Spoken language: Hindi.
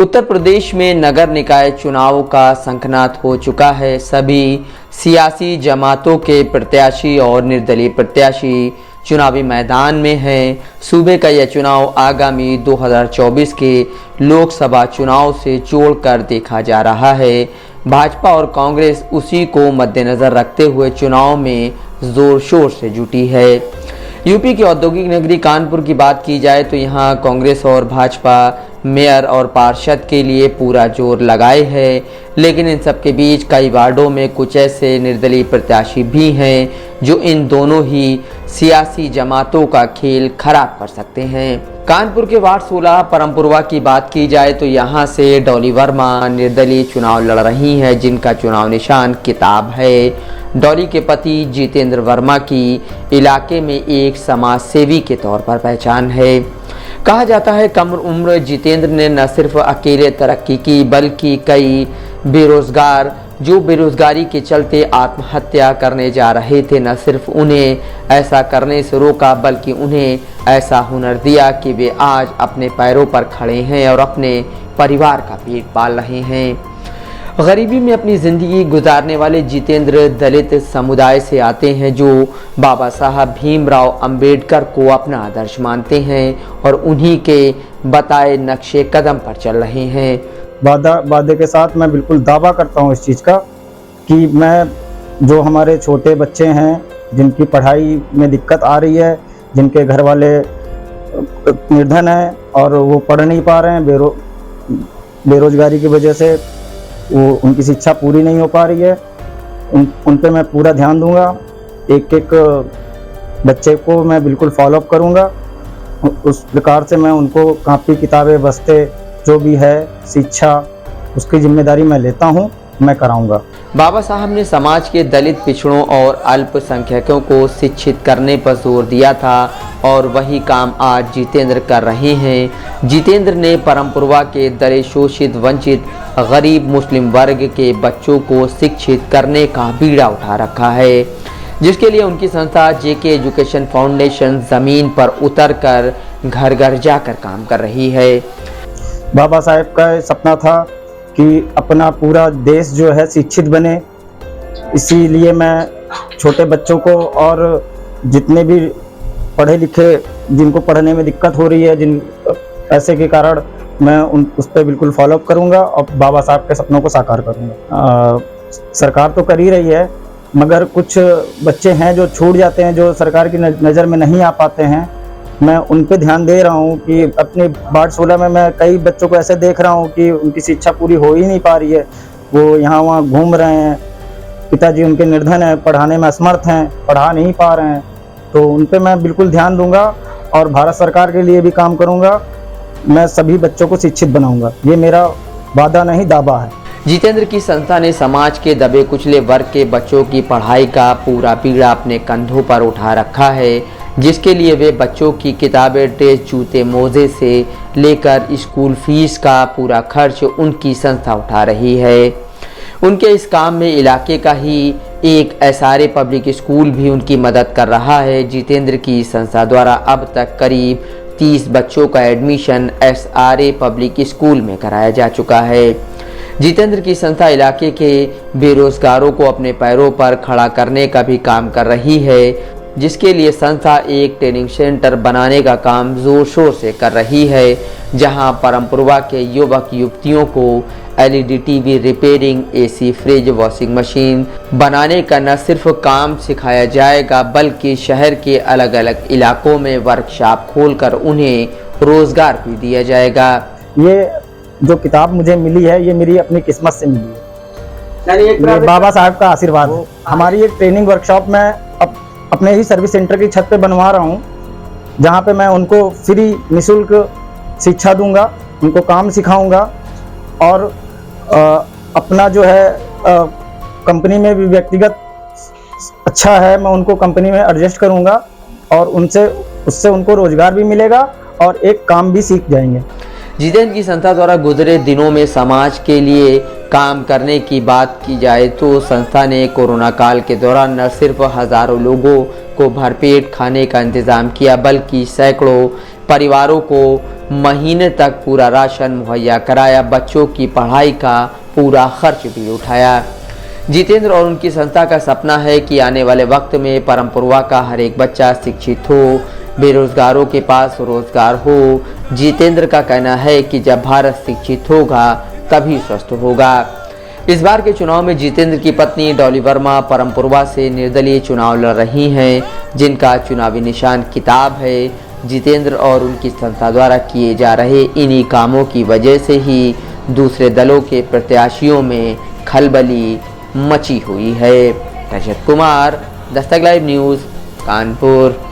उत्तर प्रदेश में नगर निकाय चुनाव का शंखनाद हो चुका है। सभी सियासी जमातों के प्रत्याशी और निर्दलीय प्रत्याशी चुनावी मैदान में हैं। सूबे का यह चुनाव आगामी 2024 के लोकसभा चुनाव से जोड़कर देखा जा रहा है। भाजपा और कांग्रेस उसी को मद्देनज़र रखते हुए चुनाव में जोर शोर से जुटी है। यूपी की औद्योगिक नगरी कानपुर की बात की जाए तो यहाँ कांग्रेस और भाजपा मेयर और पार्षद के लिए पूरा जोर लगाए है, लेकिन इन सब के बीच कई वार्डों में कुछ ऐसे निर्दलीय प्रत्याशी भी हैं जो इन दोनों ही सियासी जमातों का खेल खराब कर सकते हैं। कानपुर के वार्ड 16 परमपुरवा की बात की जाए तो यहाँ से डॉली वर्मा निर्दलीय चुनाव लड़ रही हैं, जिनका चुनाव निशान किताब है। डॉली के पति जितेंद्र वर्मा की इलाके में एक समाज सेवी के तौर पर पहचान है। कहा जाता है कम उम्र जितेंद्र ने न सिर्फ अकेले तरक्की की, बल्कि कई बेरोजगार जो बेरोजगारी के चलते आत्महत्या करने जा रहे थे, न सिर्फ उन्हें ऐसा करने से रोका, बल्कि उन्हें ऐसा हुनर दिया कि वे आज अपने पैरों पर खड़े हैं और अपने परिवार का पेट पाल रहे हैं। गरीबी में अपनी ज़िंदगी गुजारने वाले जितेंद्र दलित समुदाय से आते हैं, जो बाबा साहब भीमराव अंबेडकर को अपना आदर्श मानते हैं और उन्हीं के बताए नक्शे कदम पर चल रहे हैं। वादे के साथ मैं बिल्कुल दावा करता हूँ इस चीज़ का कि मैं जो हमारे छोटे बच्चे हैं जिनकी पढ़ाई में दिक्कत आ रही है, जिनके घर वाले निर्धन हैं और वो पढ़ नहीं पा रहे हैं, बेरोजगारी की वजह से वो उनकी शिक्षा पूरी नहीं हो पा रही है, उन पे मैं पूरा ध्यान दूंगा। एक एक बच्चे को मैं बिल्कुल फॉलोअप करूंगा। उस प्रकार से मैं उनको कापी किताबें बस्ते जो भी है शिक्षा उसकी जिम्मेदारी मैं लेता हूं, मैं कराऊंगा। बाबा साहब ने समाज के दलित पिछड़ों और अल्पसंख्यकों को शिक्षित करने पर जोर दिया था और वही काम आज जितेंद्र कर रहे हैं। जितेंद्र ने परमपुरवा के दलित शोषित वंचित गरीब मुस्लिम वर्ग के बच्चों को शिक्षित करने का बीड़ा उठा रखा है, जिसके लिए उनकी संस्था जेके एजुकेशन फाउंडेशन ज़मीन पर उतरकर घर घर जाकर काम कर रही है। बाबा साहब का सपना था कि अपना पूरा देश जो है शिक्षित बने, इसीलिए मैं छोटे बच्चों को और जितने भी पढ़े लिखे जिनको पढ़ने में दिक्कत हो रही है, जिन पैसे के कारण मैं उस पर बिल्कुल फॉलोअप करूंगा और बाबा साहब के सपनों को साकार करूंगा। सरकार तो कर ही रही है, मगर कुछ बच्चे हैं जो छूट जाते हैं, जो सरकार की नज़र में नहीं आ पाते हैं। मैं उन पे ध्यान दे रहा हूँ कि अपने वार्ड 16 में मैं कई बच्चों को ऐसे देख रहा हूँ कि उनकी शिक्षा पूरी हो ही नहीं पा रही है, वो यहाँ वहाँ घूम रहे हैं, पिताजी उनके निर्धन हैं, पढ़ाने में असमर्थ हैं, पढ़ा नहीं पा रहे हैं, तो उन पे मैं बिल्कुल ध्यान दूंगा और भारत सरकार के लिए भी काम करूंगा। मैं सभी बच्चों को शिक्षित बनाऊंगा, ये मेरा वादा नहीं दावा है। जितेंद्र की संस्था ने समाज के दबे कुचले वर्ग के बच्चों की पढ़ाई का पूरा बीड़ा अपने कंधों पर उठा रखा है, जिसके लिए वे बच्चों की किताबें, ड्रेस, जूते, मोजे से लेकर स्कूल फीस का पूरा खर्च उनकी संस्था उठा रही है। उनके इस काम में इलाके का ही एक एसआरए पब्लिक स्कूल भी उनकी मदद कर रहा है। जितेंद्र की संस्था द्वारा अब तक करीब 30 बच्चों का एडमिशन एसआरए पब्लिक स्कूल में कराया जा चुका है। जितेंद्र की संस्था इलाके के बेरोजगारों को अपने पैरों पर खड़ा करने का भी काम कर रही है, जिसके लिए संस्था एक ट्रेनिंग सेंटर बनाने का काम जोर शोर से कर रही है, जहां परमपुरवा के युवक युवतियों को LED TV repairing, AC, fridge, washing machine बनाने का न सिर्फ काम सिखाया जाएगा, बल्कि शहर के अलग अलग इलाकों में वर्कशॉप खोलकर उन्हें रोजगार भी दिया जाएगा। ये जो किताब मुझे मिली है, ये मेरी अपनी किस्मत से मिली है, ये बाबा साहब का आशीर्वाद है। हमारी एक ट्रेनिंग वर्कशॉप में अपने ही सर्विस सेंटर की छत पे बनवा रहा हूँ, जहाँ पे मैं उनको फ्री निःशुल्क शिक्षा दूंगा, उनको काम सिखाऊंगा और अपना जो है कंपनी में भी व्यक्तिगत अच्छा है, मैं उनको कंपनी में एडजस्ट करूंगा और उससे उनको रोजगार भी मिलेगा और एक काम भी सीख जाएंगे। जितेंद्र की संस्था द्वारा गुजरे दिनों में समाज के लिए काम करने की बात की जाए तो संस्था ने कोरोना काल के दौरान न सिर्फ हजारों लोगों को भरपेट खाने का इंतजाम किया, बल्कि सैकड़ों परिवारों को महीने तक पूरा राशन मुहैया कराया, बच्चों की पढ़ाई का पूरा खर्च भी उठाया। जितेंद्र और उनकी संस्था का सपना है कि आने वाले वक्त में परमपुरवा का हर एक बच्चा शिक्षित हो, बेरोजगारों के पास रोजगार हो। जितेंद्र का कहना है कि जब भारत शिक्षित होगा तभी स्वस्थ होगा। इस बार के चुनाव में जितेंद्र की पत्नी डॉली वर्मा परमपुरवा से निर्दलीय चुनाव लड़ रही हैं, जिनका चुनावी निशान किताब है। जितेंद्र और उनकी संस्था द्वारा किए जा रहे इन्हीं कामों की वजह से ही दूसरे दलों के प्रत्याशियों में खलबली मची हुई है। Rajat Kumar, Dastak live news, Kanpur.